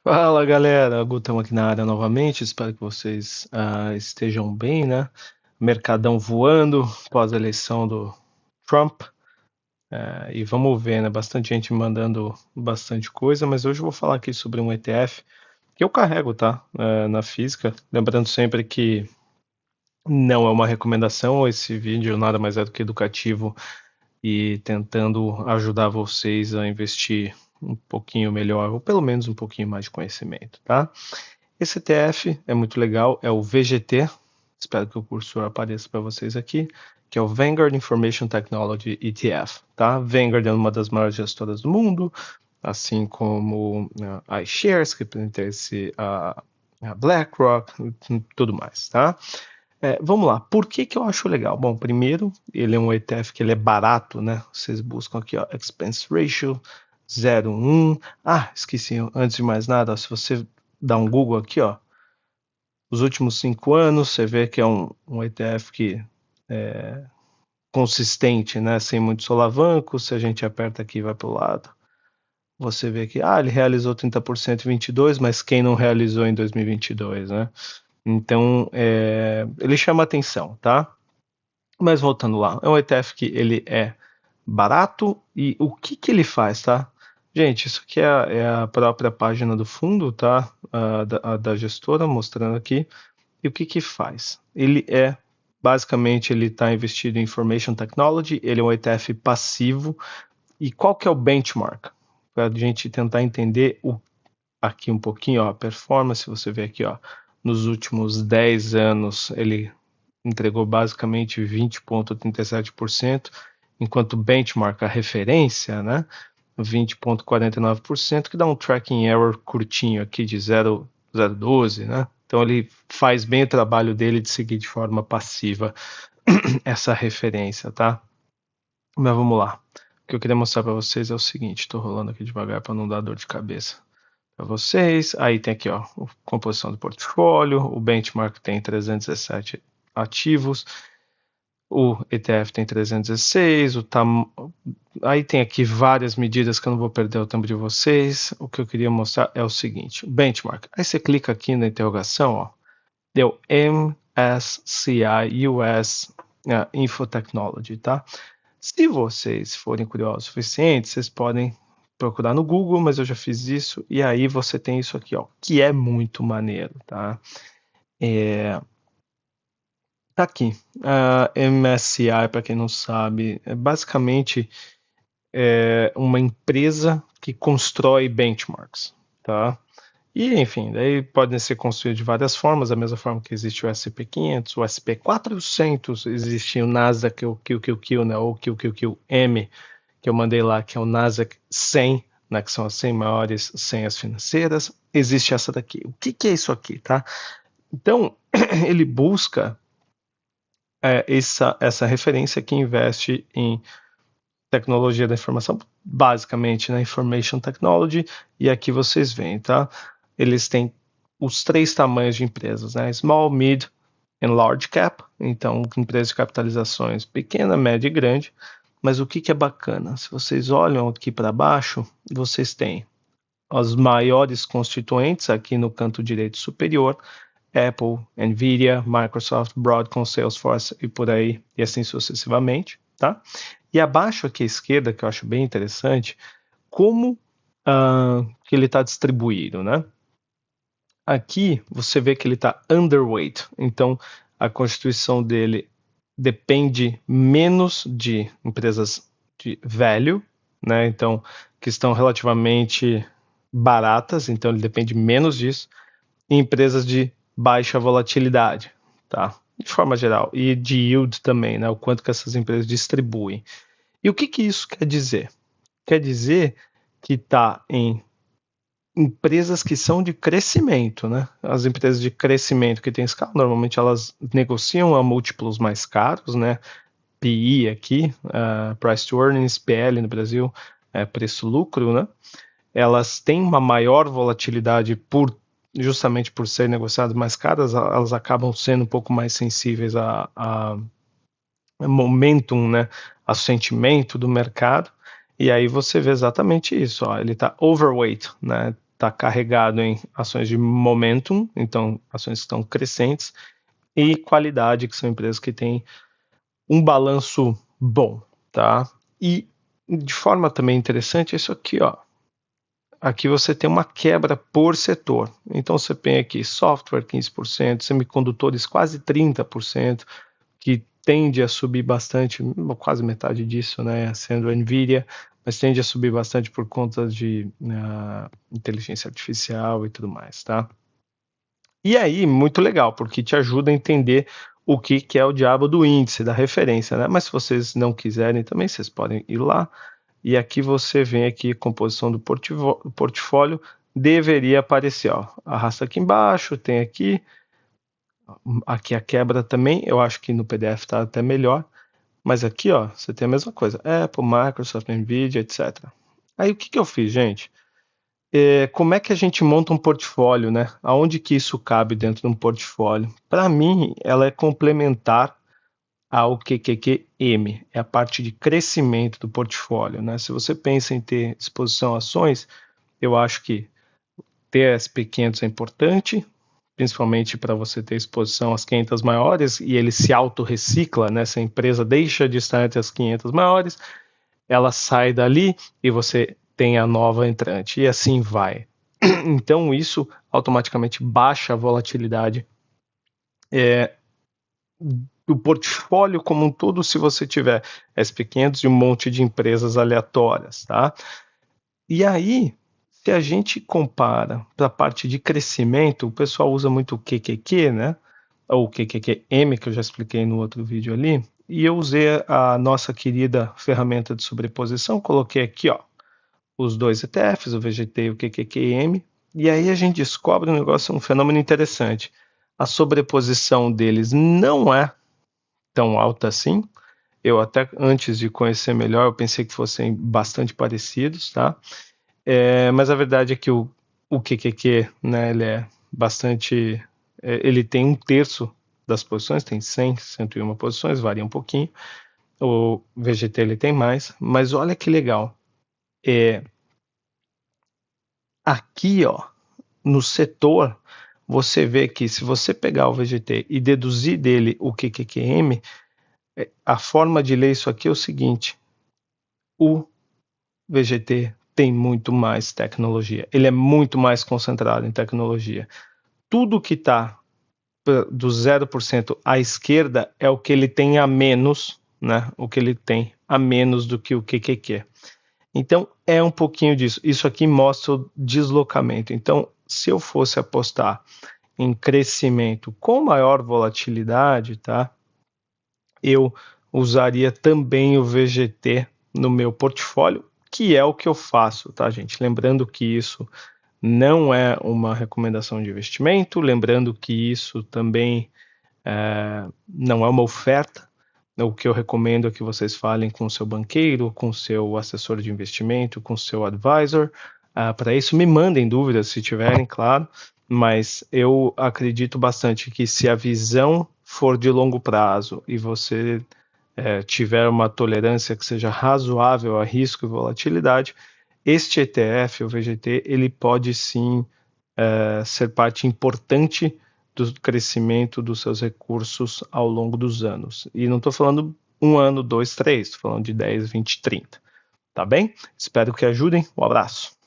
Fala galera, Gutão aqui na área novamente. Espero que vocês estejam bem, né? Mercadão voando pós a eleição do Trump. E vamos ver, né? Bastante gente mandando bastante coisa, mas hoje eu vou falar aqui sobre um ETF que eu carrego, tá? Na física. Lembrando sempre que não é uma recomendação, esse vídeo nada mais é do que educativo e tentando ajudar vocês a investir um pouquinho melhor, ou pelo menos um pouquinho mais de conhecimento, tá? Esse ETF é muito legal, é o VGT, espero que o cursor apareça para vocês aqui, que é o Vanguard Information Technology ETF, tá? Vanguard é uma das maiores gestoras do mundo, assim como a iShares, que pertence a BlackRock, e tudo mais, tá? Vamos lá, por que que eu acho legal? Bom, primeiro, ele é um ETF que ele é barato, né? Vocês buscam aqui, ó, Expense Ratio 0,1. Ah, esqueci, antes de mais nada, ó, se você dá um Google aqui, ó, os últimos 5 anos, você vê que é um ETF que é consistente, né? Sem muito solavanco. Se a gente aperta aqui e vai para o lado, você vê que ele realizou 30% em 22, mas quem não realizou em 2022, né? Então, ele chama atenção, tá? Mas voltando lá, é um ETF que ele é barato e o que que ele faz, tá? Gente, isso aqui é a própria página do fundo, tá? Da gestora mostrando aqui. E o que que faz? Basicamente, ele está investido em Information Technology, ele é um ETF passivo. E qual que é o benchmark? Para a gente tentar entender aqui um pouquinho, ó, a performance, você vê aqui, ó, nos últimos 10 anos, ele entregou basicamente 20,37%, enquanto o benchmark, a referência, né, 20,49%, que dá um tracking error curtinho aqui de 0,012, né? Então ele faz bem o trabalho dele de seguir de forma passiva essa referência, tá? Mas vamos lá. O que eu queria mostrar para vocês é o seguinte, estou rolando aqui devagar para não dar dor de cabeça para vocês. Aí tem aqui, ó, a composição do portfólio, o benchmark tem 317 ativos, o ETF tem 316, aí tem aqui várias medidas que eu não vou perder o tempo de vocês. O que eu queria mostrar é o seguinte, benchmark. Aí você clica aqui na interrogação, ó, deu MSCI US Infotechnology, tá? Se vocês forem curiosos o suficiente, vocês podem procurar no Google, mas eu já fiz isso, e aí você tem isso aqui, ó, que é muito maneiro, tá? Tá aqui. A MSCI, para quem não sabe, é basicamente uma empresa que constrói benchmarks, tá? E, enfim, daí podem ser construídos de várias formas, da mesma forma que existe o SP500, o SP400, existe o Nasdaq, o QQQ, né, ou QQQM, que eu mandei lá, que é o Nasdaq 100, né, que são as 100 maiores senhas financeiras. Existe essa daqui. O que que é isso aqui, tá? Então, ele busca essa referência que investe em tecnologia da informação, basicamente na Information Technology, e aqui vocês veem, tá? Eles têm os 3 tamanhos de empresas, né? Small, Mid and Large Cap, então empresas de capitalizações pequena, média e grande. Mas o que que é bacana? Se vocês olham aqui para baixo, vocês têm os maiores constituintes aqui no canto direito superior, Apple, Nvidia, Microsoft, Broadcom, Salesforce e por aí, e assim sucessivamente, tá? E abaixo aqui à esquerda, que eu acho bem interessante, como que ele está distribuído, né? Aqui você vê que ele está underweight, então a constituição dele depende menos de empresas de value, né? Então, que estão relativamente baratas, então ele depende menos disso, e empresas de baixa volatilidade, tá? De forma geral, e de yield também, né? O quanto que essas empresas distribuem. E o que que isso quer dizer? Quer dizer que está em empresas que são de crescimento, né? As empresas de crescimento que têm escala, normalmente elas negociam a múltiplos mais caros, né? PI aqui, Price to Earnings, PL no Brasil, preço-lucro, né? Elas têm uma maior volatilidade justamente por serem negociadas mais caras, elas acabam sendo um pouco mais sensíveis a momentum, né? A sentimento do mercado. E aí você vê exatamente isso, ó, ele está overweight, né? está carregado em ações de momentum, então ações que estão crescentes, e qualidade, que são empresas que têm um balanço bom, tá? E de forma também interessante, isso aqui, ó. Aqui você tem uma quebra por setor. Então você tem aqui software 15%, semicondutores quase 30%, que tende a subir bastante, quase metade disso, né, sendo a Nvidia, mas tende a subir bastante por conta de inteligência artificial e tudo mais, tá? E aí, muito legal, porque te ajuda a entender o que é o diabo do índice, da referência, né? Mas se vocês não quiserem também, vocês podem ir lá. E aqui você vem aqui, composição do portfólio, deveria aparecer, ó. Arrasta aqui embaixo, tem aqui a quebra também, eu acho que no PDF está até melhor, mas aqui, ó, você tem a mesma coisa, Apple, Microsoft, Nvidia, etc. Aí o que eu fiz, gente? Como é que a gente monta um portfólio, né? Aonde que isso cabe dentro de um portfólio? Para mim, ela é complementar ao QQQM, é a parte de crescimento do portfólio, né? Se você pensa em ter exposição a ações, eu acho que ter SP500 é importante, principalmente para você ter exposição às 500 maiores, e ele se autorrecicla, né? Se a empresa deixa de estar entre as 500 maiores, ela sai dali e você tem a nova entrante, e assim vai. Então, isso automaticamente baixa a volatilidade do portfólio como um todo, se você tiver SP500 e um monte de empresas aleatórias, tá? E aí, se a gente compara para a parte de crescimento, o pessoal usa muito o QQQ, né? Ou o QQQM, que eu já expliquei no outro vídeo ali, e eu usei a nossa querida ferramenta de sobreposição, coloquei aqui, ó, os dois ETFs, o VGT e o QQQM, e aí a gente descobre um negócio, um fenômeno interessante. A sobreposição deles não é tão alta assim. Eu até antes de conhecer melhor, eu pensei que fossem bastante parecidos, tá? Mas a verdade é que o QQQ, né, ele é bastante... ele tem 1/3 das posições, tem 100, 101 posições, varia um pouquinho. O VGT ele tem mais, mas olha que legal. Aqui, ó, no setor, você vê que se você pegar o VGT e deduzir dele o QQQM, a forma de ler isso aqui é o seguinte: o VGT tem muito mais tecnologia, ele é muito mais concentrado em tecnologia. Tudo que está do 0% à esquerda é o que ele tem a menos, né? O que ele tem a menos do que o QQQ. Então, é um pouquinho disso. Isso aqui mostra o deslocamento. Então, se eu fosse apostar em crescimento com maior volatilidade, tá? Eu usaria também o VGT no meu portfólio, que é o que eu faço, tá, gente? Lembrando que isso não é uma recomendação de investimento, lembrando que isso também não é uma oferta. O que eu recomendo é que vocês falem com o seu banqueiro, com o seu assessor de investimento, com o seu advisor. Para isso, me mandem dúvidas se tiverem, claro, mas eu acredito bastante que se a visão for de longo prazo e você tiver uma tolerância que seja razoável a risco e volatilidade, este ETF, o VGT, ele pode sim ser parte importante do crescimento dos seus recursos ao longo dos anos. E não estou falando 1 ano, 2, 3, estou falando de 10, 20, 30. Tá bem? Espero que ajudem. Um abraço.